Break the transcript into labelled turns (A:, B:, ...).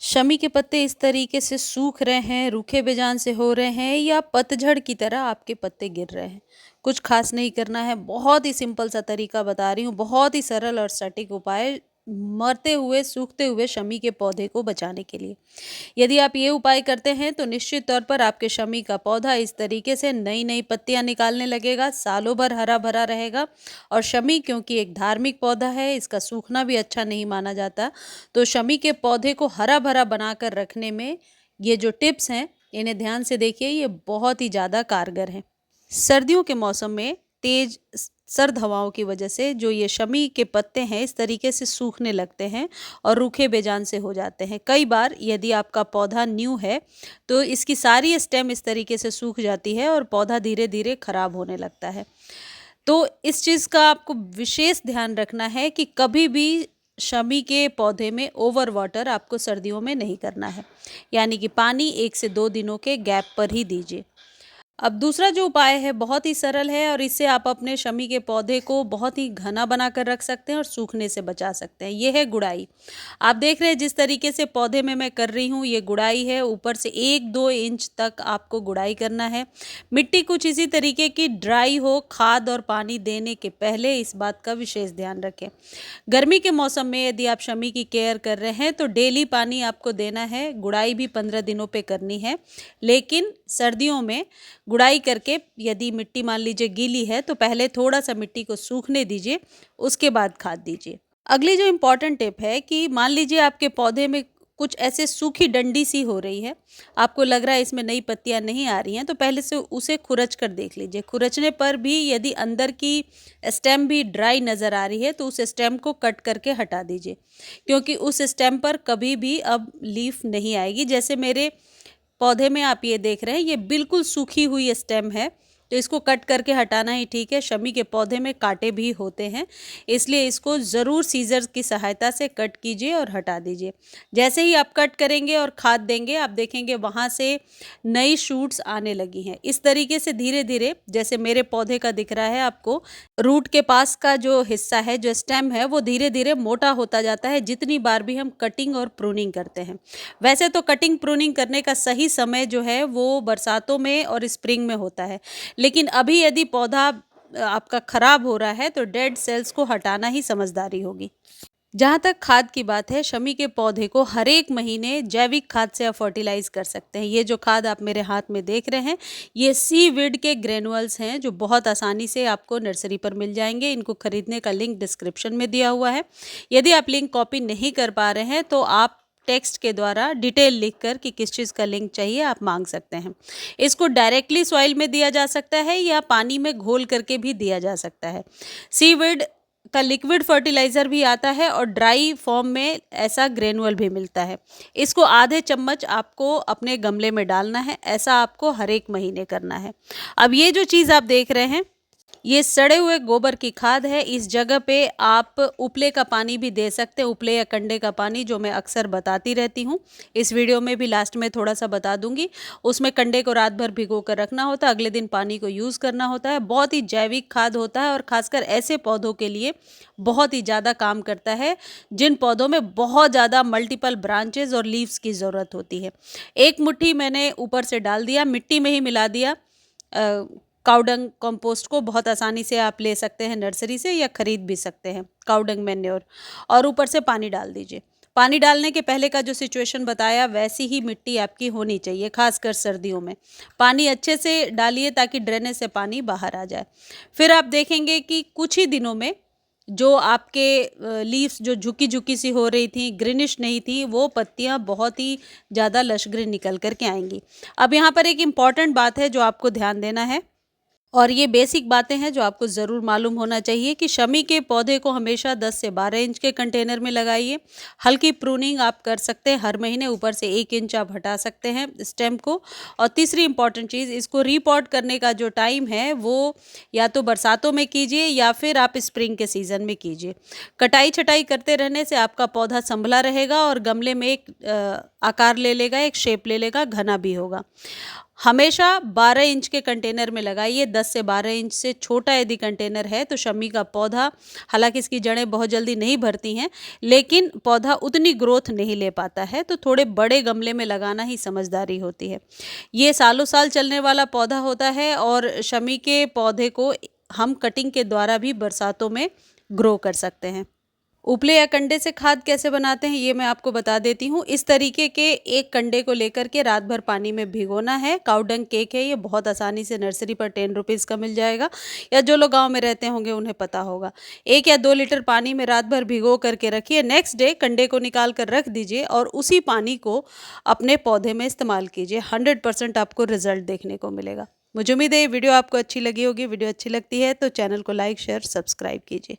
A: शमी के पत्ते इस तरीके से सूख रहे हैं, रूखे बेजान से हो रहे हैं या पतझड़ की तरह आपके पत्ते गिर रहे हैं। कुछ खास नहीं करना है, बहुत ही सिंपल सा तरीका बता रही हूँ, बहुत ही सरल और सटीक उपाय मरते हुए, सूखते हुए शमी के पौधे को बचाने के लिए। यदि आप ये उपाय करते हैं तो निश्चित तौर पर आपके शमी का पौधा इस तरीके से नई नई पत्तियां निकालने लगेगा, सालों भर हरा भरा रहेगा। और शमी क्योंकि एक धार्मिक पौधा है, इसका सूखना भी अच्छा नहीं माना जाता, तो शमी के पौधे को हरा भरा बनाकर रखने में ये जो टिप्स हैं इन्हें ध्यान से देखिए, ये बहुत ही ज़्यादा कारगर हैं। सर्दियों के मौसम में तेज सर्द हवाओं की वजह से जो ये शमी के पत्ते हैं इस तरीके से सूखने लगते हैं और रूखे बेजान से हो जाते हैं। कई बार यदि आपका पौधा न्यू है तो इसकी सारी स्टेम इस तरीके से सूख जाती है और पौधा धीरे धीरे खराब होने लगता है। तो इस चीज़ का आपको विशेष ध्यान रखना है कि कभी भी शमी के पौधे में ओवर वाटर आपको सर्दियों में नहीं करना है, यानी कि पानी 1 से 2 दिनों के गैप पर ही दीजिए। अब दूसरा जो उपाय है बहुत ही सरल है और इससे आप अपने शमी के पौधे को बहुत ही घना बनाकर रख सकते हैं और सूखने से बचा सकते हैं। ये है गुड़ाई। आप देख रहे हैं जिस तरीके से पौधे में मैं कर रही हूँ, ये गुड़ाई है। ऊपर से 1-2 इंच तक आपको गुड़ाई करना है। मिट्टी कुछ इसी तरीके की ड्राई हो, खाद और पानी देने के पहले इस बात का विशेष ध्यान रखें। गर्मी के मौसम में यदि आप शमी की केयर कर रहे हैं तो डेली पानी आपको देना है। गुड़ाई भी 15 दिनों पे करनी है, लेकिन सर्दियों में गुड़ाई करके यदि मिट्टी मान लीजिए गीली है तो पहले थोड़ा सा मिट्टी को सूखने दीजिए, उसके बाद खाद दीजिए। अगली जो इम्पॉर्टेंट टिप है कि मान लीजिए आपके पौधे में कुछ ऐसे सूखी डंडी सी हो रही है, आपको लग रहा है इसमें नई पत्तियां नहीं आ रही हैं, तो पहले से उसे खुरच कर देख लीजिए। खुरचने पर भी यदि अंदर की स्टेम भी ड्राई नज़र आ रही है तो उस स्टेम को कट करके हटा दीजिए, क्योंकि उस स्टेम पर कभी भी अब लीफ नहीं आएगी। जैसे मेरे पौधे में आप ये देख रहे हैं, ये बिल्कुल सूखी हुई स्टेम है, तो इसको कट करके हटाना ही ठीक है। शमी के पौधे में कांटे भी होते हैं, इसलिए इसको ज़रूर सीजर की सहायता से कट कीजिए और हटा दीजिए। जैसे ही आप कट करेंगे और खाद देंगे, आप देखेंगे वहाँ से नई शूट्स आने लगी हैं। इस तरीके से धीरे धीरे, जैसे मेरे पौधे का दिख रहा है आपको, रूट के पास का जो हिस्सा है, जो स्टेम है, वो धीरे धीरे मोटा होता जाता है जितनी बार भी हम कटिंग और प्रूनिंग करते हैं। वैसे तो कटिंग प्रूनिंग करने का सही समय जो है वो बरसातों में और स्प्रिंग में होता है, लेकिन अभी यदि पौधा आपका खराब हो रहा है तो डेड सेल्स को हटाना ही समझदारी होगी। जहाँ तक खाद की बात है, शमी के पौधे को हर एक महीने जैविक खाद से आप फर्टिलाइज कर सकते हैं। ये जो खाद आप मेरे हाथ में देख रहे हैं, ये सीवीड के ग्रेनुअल्स हैं जो बहुत आसानी से आपको नर्सरी पर मिल जाएंगे। इनको खरीदने का लिंक डिस्क्रिप्शन में दिया हुआ है। यदि आप लिंक कॉपी नहीं कर पा रहे हैं तो आप टेक्स्ट के द्वारा डिटेल लिखकर कि किस चीज़ का लिंक चाहिए आप मांग सकते हैं। इसको डायरेक्टली सॉइल में दिया जा सकता है या पानी में घोल करके भी दिया जा सकता है। सीवीड का लिक्विड फर्टिलाइज़र भी आता है और ड्राई फॉर्म में ऐसा ग्रेनुअल भी मिलता है। इसको आधे चम्मच आपको अपने गमले में डालना है। ऐसा आपको हर एक महीने करना है। अब ये जो चीज़ आप देख रहे हैं, ये सड़े हुए गोबर की खाद है। इस जगह पे आप उपले का पानी भी दे सकते हैं, उपले या कंडे का पानी, जो मैं अक्सर बताती रहती हूँ। इस वीडियो में भी लास्ट में थोड़ा सा बता दूंगी। उसमें कंडे को रात भर भिगो कर रखना होता है, अगले दिन पानी को यूज़ करना होता है। बहुत ही जैविक खाद होता है और खासकर ऐसे पौधों के लिए बहुत ही ज़्यादा काम करता है जिन पौधों में बहुत ज़्यादा मल्टीपल ब्रांचेज और लीव्स की ज़रूरत होती है। एक मुट्ठी मैंने ऊपर से डाल दिया, मिट्टी में ही मिला दिया। काउडंग कंपोस्ट को बहुत आसानी से आप ले सकते हैं नर्सरी से या खरीद भी सकते हैं, काउडंग मैन्योर, और ऊपर से पानी डाल दीजिए। पानी डालने के पहले का जो सिचुएशन बताया वैसी ही मिट्टी आपकी होनी चाहिए, खासकर सर्दियों में। पानी अच्छे से डालिए ताकि ड्रेनेज से पानी बाहर आ जाए। फिर आप देखेंगे कि कुछ ही दिनों में जो आपके लीव्स जो झुकी झुकी सी हो रही थी, ग्रीनिश नहीं थी, वो पत्तियां बहुत ही ज़्यादा लश ग्रीन निकल करके आएंगी। अब यहाँ पर एक इम्पॉर्टेंट बात है जो आपको ध्यान देना है, और ये बेसिक बातें हैं जो आपको ज़रूर मालूम होना चाहिए कि शमी के पौधे को हमेशा 10 से 12 इंच के कंटेनर में लगाइए। हल्की प्रूनिंग आप कर सकते हैं हर महीने, ऊपर से 1 इंच आप हटा सकते हैं स्टेम को। और तीसरी इंपॉर्टेंट चीज़, इसको रीपॉट करने का जो टाइम है वो या तो बरसातों में कीजिए या फिर आप स्प्रिंग के सीज़न में कीजिए। कटाई छटाई करते रहने से आपका पौधा संभला रहेगा और गमले में एक आकार ले लेगा, एक शेप ले लेगा, घना भी होगा। हमेशा 12 इंच के कंटेनर में लगाइए। 10 से 12 इंच से छोटा यदि कंटेनर है तो शमी का पौधा, हालांकि इसकी जड़ें बहुत जल्दी नहीं भरती हैं, लेकिन पौधा उतनी ग्रोथ नहीं ले पाता है, तो थोड़े बड़े गमले में लगाना ही समझदारी होती है। ये सालों साल चलने वाला पौधा होता है और शमी के पौधे को हम कटिंग के द्वारा भी बरसातों में ग्रो कर सकते हैं। उपले या कंडे से खाद कैसे बनाते हैं ये मैं आपको बता देती हूँ। इस तरीके के एक कंडे को लेकर के रात भर पानी में भिगोना है। काउडंग केक है ये, बहुत आसानी से नर्सरी पर 10 रुपीज़ का मिल जाएगा, या जो लोग गांव में रहते होंगे उन्हें पता होगा। 1 या 2 लीटर पानी में रात भर भिगो करके रखिए। नेक्स्ट डे कंडे को निकाल कर रख दीजिए और उसी पानी को अपने पौधे में इस्तेमाल कीजिए। 100% आपको रिजल्ट देखने को मिलेगा। मुझे उम्मीद है ये वीडियो आपको अच्छी लगी होगी। वीडियो अच्छी लगती है तो चैनल को लाइक, शेयर, सब्सक्राइब कीजिए।